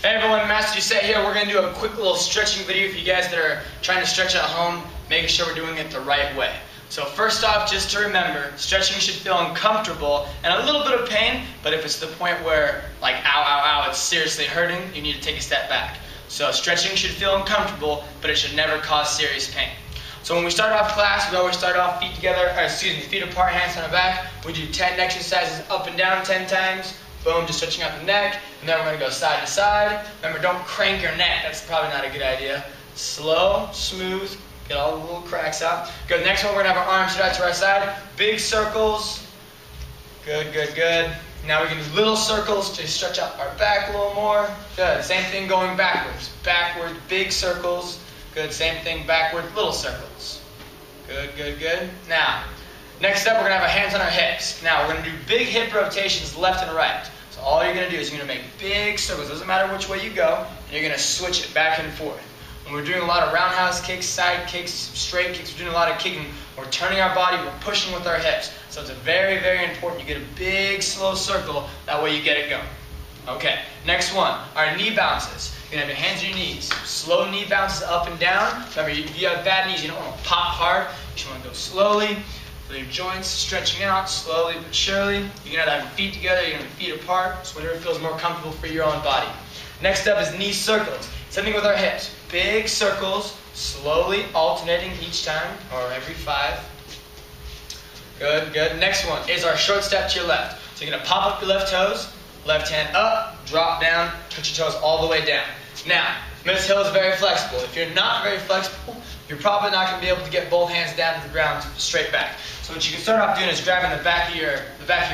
Hey everyone, Master Set here. We're going to do a quick little stretching video for you guys that are trying to stretch at home, making sure we're doing it the right way. So first off, just to remember, stretching should feel uncomfortable and a little bit of pain, but if it's the point where like ow, ow, ow, it's seriously hurting, you need to take a step back. So stretching should feel uncomfortable, but it should never cause serious pain. So when we start off class, we always start off feet apart, hands on the back. We do 10 exercises up and down 10 times. Boom, just stretching out the neck, and then we're going to go side to side. Remember, don't crank your neck. That's probably not a good idea. Slow, smooth, get all the little cracks out. Good, next one, we're going to have our arms straight out to our side. Big circles. Good, good, good. Now we can do little circles to stretch out our back a little more. Good, same thing going backwards. Backward, big circles. Good, same thing, backward, little circles. Good, good, good. Now, next up, we're going to have our hands on our hips. Now, we're going to do big hip rotations left and right. So all you're going to do is you're going to make big circles. Doesn't matter which way you go. And you're going to switch it back and forth. When we're doing a lot of roundhouse kicks, side kicks, straight kicks, we're doing a lot of kicking. We're turning our body. We're pushing with our hips. So it's very, very important you get a big, slow circle. That way you get it going. Okay, next one, our knee bounces. You're going to have your hands on your knees. Slow knee bounces up and down. Remember, if you have bad knees, you don't want to pop hard. You just want to go slowly. Feel your joints stretching out slowly but surely. You're going to have your feet together, you're going to have your feet apart, so whatever feels more comfortable for your own body. Next up is knee circles. Same thing with our hips. Big circles, slowly alternating each time, or every 5. Good, good. Next one is our short step to your left. So you're going to pop up your left toes, left hand up, drop down, touch your toes all the way down. Now, Miss Hill is very flexible. If you're not very flexible, you're probably not going to be able to get both hands down to the ground straight back. So what you can start off doing is grabbing the back of your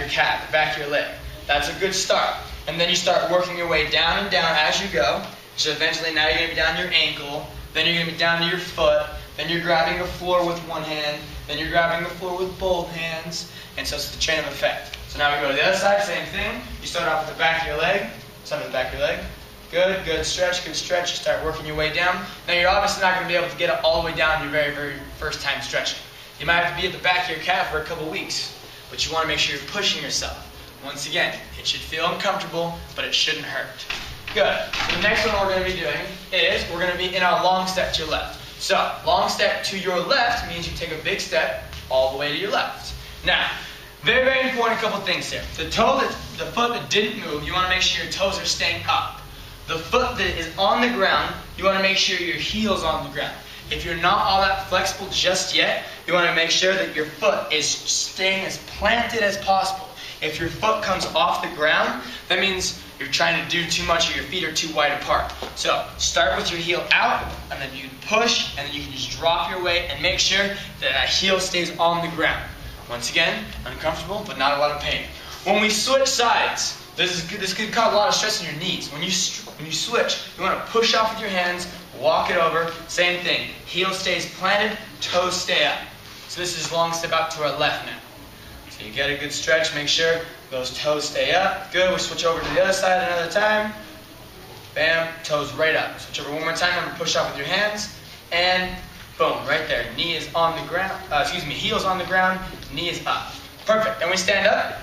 calf, the back of your leg. That's a good start. And then you start working your way down and down as you go. So eventually now you're going to be down to your ankle, then you're going to be down to your foot, then you're grabbing the floor with one hand, then you're grabbing the floor with both hands, and so it's the chain of effect. So now we go to the other side, same thing. You start off with the back of your leg, start with the back of your leg. Good, good stretch, good stretch. You start working your way down. Now you're obviously not going to be able to get it all the way down your very, very first time stretching. You might have to be at the back of your calf for a couple weeks, but you want to make sure you're pushing yourself. Once again, it should feel uncomfortable, but it shouldn't hurt. Good. So the next one we're going to be doing is we're going to be in our long step to your left. So, long step to your left means you take a big step all the way to your left. Now, very, very important couple things here. The foot that didn't move, you want to make sure your toes are staying up. The foot that is on the ground, you want to make sure your heel's on the ground. If you're not all that flexible just yet, you want to make sure that your foot is staying as planted as possible. If your foot comes off the ground, that means you're trying to do too much or your feet are too wide apart. So start with your heel out, and then you push, and then you can just drop your weight and make sure that heel stays on the ground. Once again, uncomfortable, but not a lot of pain. When we switch sides, this could cause a lot of stress in your knees. When you switch, you want to push off with your hands, walk it over, same thing. Heel stays planted, toes stay up. So this is long step out to our left now. So you get a good stretch, make sure those toes stay up. Good, we'll switch over to the other side another time. Bam, toes right up. Switch over one more time, remember push off with your hands, and boom, right there. Knee is on the ground, heel's on the ground, knee is up. Perfect, then we stand up.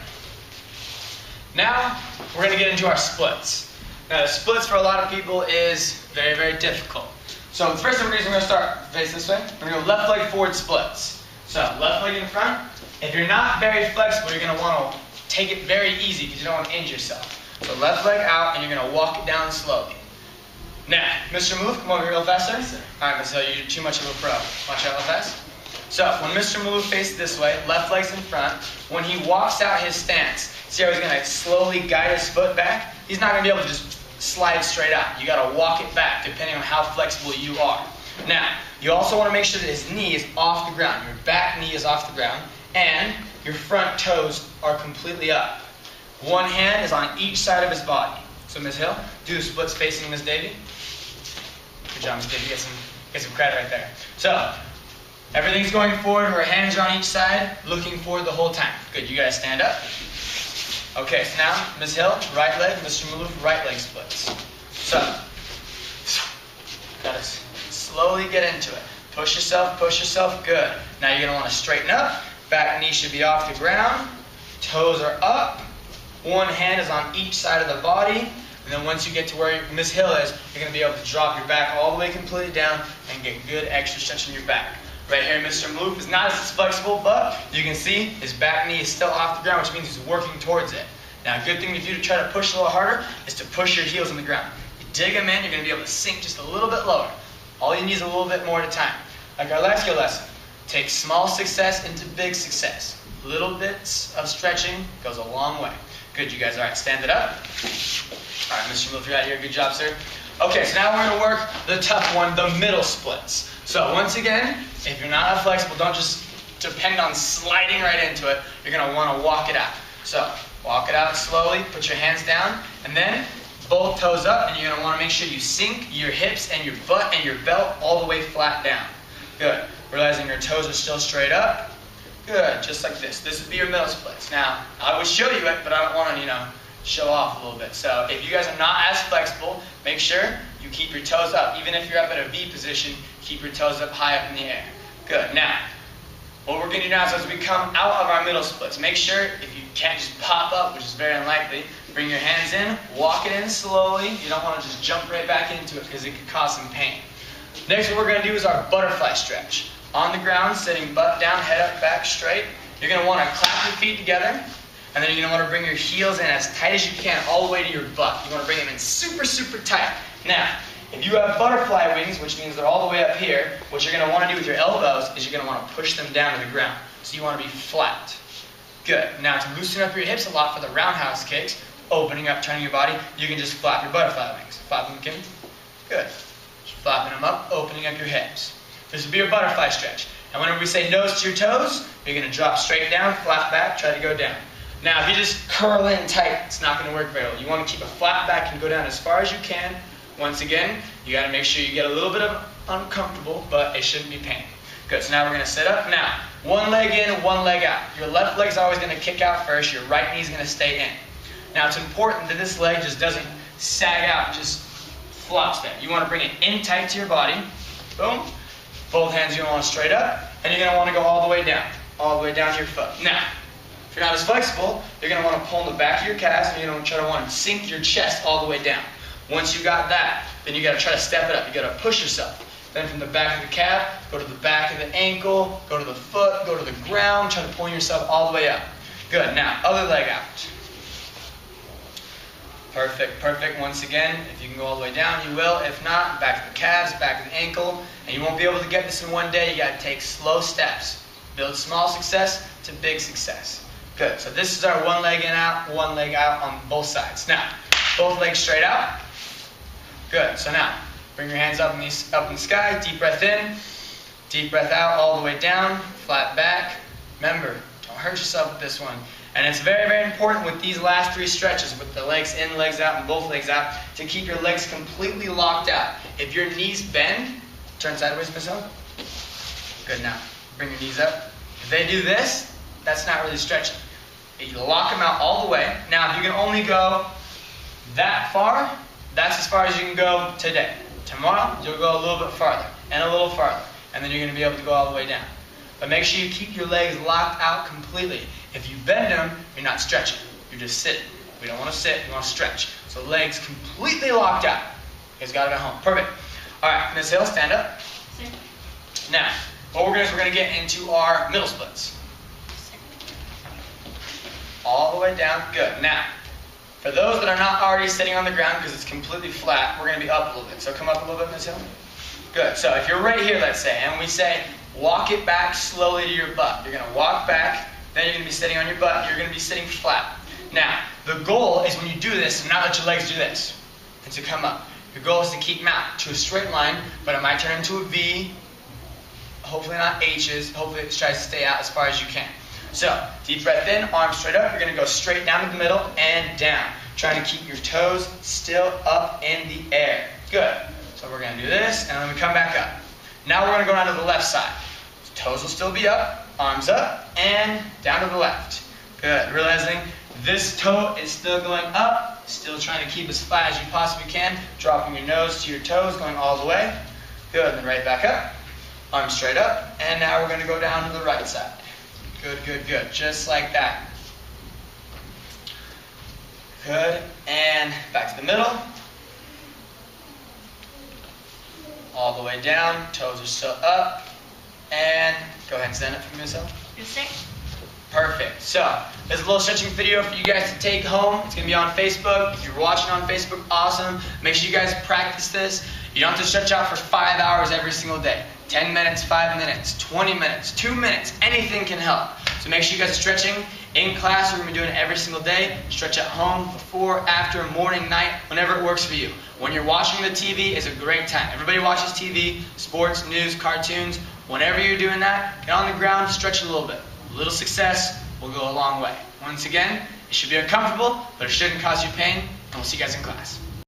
Now, we're going to get into our splits. Now, the splits for a lot of people is very, very difficult. So, the first thing we're going to start, face this way. We're going to go left leg forward splits. So, left leg in front. If you're not very flexible, you're going to want to take it very easy because you don't want to injure yourself. So, left leg out, and you're going to walk it down slowly. Now, Mr. Maloof, come over here real fast, sir. Yes, sir. All right, Miss Hill, you're too much of a pro. Watch out real fast. So, when Mr. Maloof faces this way, left leg's in front, when he walks out his stance, see how he's going to slowly guide his foot back? He's not going to be able to just slide straight out. You got to walk it back depending on how flexible you are. Now, you also want to make sure that his knee is off the ground. Your back knee is off the ground, and your front toes are completely up. One hand is on each side of his body. So, Ms. Hill, do the splits facing Ms. Davey. Good job, Ms. Davey. Get some credit right there. So, everything's going forward. Her hands are on each side, looking forward the whole time. Good. You guys stand up. Okay, so now, Ms. Hill, right leg, Mr. Maloof, right leg splits. So, gotta slowly get into it. Push yourself, good. Now you're gonna wanna straighten up. Back knee should be off the ground. Toes are up. One hand is on each side of the body. And then once you get to where Miss Hill is, you're going to be able to drop your back all the way completely down and get good extra stretch in your back. Right here, Mr. Malouf is not as flexible, but you can see his back knee is still off the ground, which means he's working towards it. Now, a good thing to do to try to push a little harder is to push your heels on the ground. You dig them in, you're going to be able to sink just a little bit lower. All you need is a little bit more at a time. Like our last skill lesson, take small success into big success. Little bits of stretching goes a long way. Good, you guys. All right, stand it up. All right, Mr. Malouf, you're out here. Good job, sir. Okay, so now we're going to work the tough one, the middle splits. So once again, if you're not flexible, don't just depend on sliding right into it. You're going to want to walk it out. So walk it out slowly, put your hands down, and then both toes up, and you're going to want to make sure you sink your hips and your butt and your belt all the way flat down. Good. Realizing your toes are still straight up. Good, just like this. This would be your middle splits. Now, I would show you it, but I don't want to, show off a little bit. So if you guys are not as flexible, make sure you keep your toes up. Even if you're up at a V position, keep your toes up high up in the air. Good. Now, what we're going to do now is as we come out of our middle splits, make sure if you can't just pop up, which is very unlikely, bring your hands in, walk it in slowly. You don't want to just jump right back into it because it could cause some pain. Next, what we're going to do is our butterfly stretch. On the ground, sitting butt down, head up, back straight. You're going to want to clap your feet together. And then you're going to want to bring your heels in as tight as you can all the way to your butt. You want to bring them in super, super tight. Now, if you have butterfly wings, which means they're all the way up here, what you're going to want to do with your elbows is you're going to want to push them down to the ground. So you want to be flat. Good. Now, to loosen up your hips a lot for the roundhouse kicks, opening up, turning your body, you can just flap your butterfly wings. Flap them, Kim. Good. Just flapping them up, opening up your hips. This would be your butterfly stretch. And whenever we say nose to your toes, you're going to drop straight down, flat back, try to go down. Now, if you just curl in tight, it's not going to work very well. You want to keep a flat back and go down as far as you can. Once again, you got to make sure you get a little bit of uncomfortable, but it shouldn't be pain. Good, so now we're going to sit up. Now, one leg in, one leg out. Your left leg's always going to kick out first. Your right knee's going to stay in. Now, it's important that this leg just doesn't sag out, just flops there. You want to bring it in tight to your body. Boom. Both hands you're going to want straight up, and you're going to want to go all the way down to your foot. Now, if you're not as flexible, you're going to want to pull in the back of your calves, and you're going to try to want to sink your chest all the way down. Once you got that, then you got to try to step it up. You got to push yourself. Then from the back of the calf, go to the back of the ankle, go to the foot, go to the ground, try to pull yourself all the way up. Good. Now, other leg out. Perfect, perfect. Once again, if you can go all the way down, you will. If not, back of the calves, back of the ankle. And you won't be able to get this in one day. You got to take slow steps. Build small success to big success. Good. So this is our one leg in, out, one leg out on both sides. Now, both legs straight out. Good. So now, bring your hands up in the sky. Deep breath in. Deep breath out all the way down. Flat back. Remember, don't hurt yourself with this one. And it's very, very important with these last three stretches, with the legs in, legs out, and both legs out, to keep your legs completely locked out. If your knees bend, turn sideways, Miss Hill. Good. Now, bring your knees up. If they do this, that's not really stretching. You lock them out all the way. Now, if you can only go that far, that's as far as you can go today. Tomorrow, you'll go a little bit farther, and a little farther, and then you're going to be able to go all the way down. But make sure you keep your legs locked out completely. If you bend them, you're not stretching. You're just sitting. We don't want to sit, we want to stretch. So legs completely locked out. You guys got it at home. Perfect. All right, Ms. Hill, stand up. Now, what we're going to do is we're going to get into our middle splits. All the way down. Good. Now, for those that are not already sitting on the ground because it's completely flat, we're going to be up a little bit. So come up a little bit, Ms. Hill. Good. So if you're right here, let's say, and we say, walk it back slowly to your butt. You're going to walk back, then you're going to be sitting on your butt, and you're going to be sitting flat. Now, the goal is when you do this, to not let your legs do this, and to come up. Your goal is to keep them out to a straight line, but it might turn into a V, hopefully not H's, hopefully it tries to stay out as far as you can. So, deep breath in, arms straight up, you're going to go straight down to the middle and down. Trying to keep your toes still up in the air. Good. So we're going to do this, and then we come back up. Now we're going to go down to the left side. Toes will still be up, arms up, and down to the left. Good. Realizing this toe is still going up, still trying to keep as flat as you possibly can, dropping your nose to your toes, going all the way. Good. Then right back up, arms straight up, and now we're going to go down to the right side. Good, good, good. Just like that. Good. And back to the middle. All the way down. Toes are still up. And go ahead and stand up for yourself. Yes, sir. Perfect. So, there's a little stretching video for you guys to take home. It's going to be on Facebook. If you're watching on Facebook, awesome. Make sure you guys practice this. You don't have to stretch out for 5 hours every single day. 10 minutes, 5 minutes, 20 minutes, 2 minutes. Anything can help. So make sure you guys are stretching. In class, we're going to be doing it every single day. Stretch at home, before, after, morning, night, whenever it works for you. When you're watching the TV is a great time. Everybody watches TV, sports, news, cartoons. Whenever you're doing that, get on the ground, stretch a little bit. A little success will go a long way. Once again, it should be uncomfortable, but it shouldn't cause you pain, and we'll see you guys in class.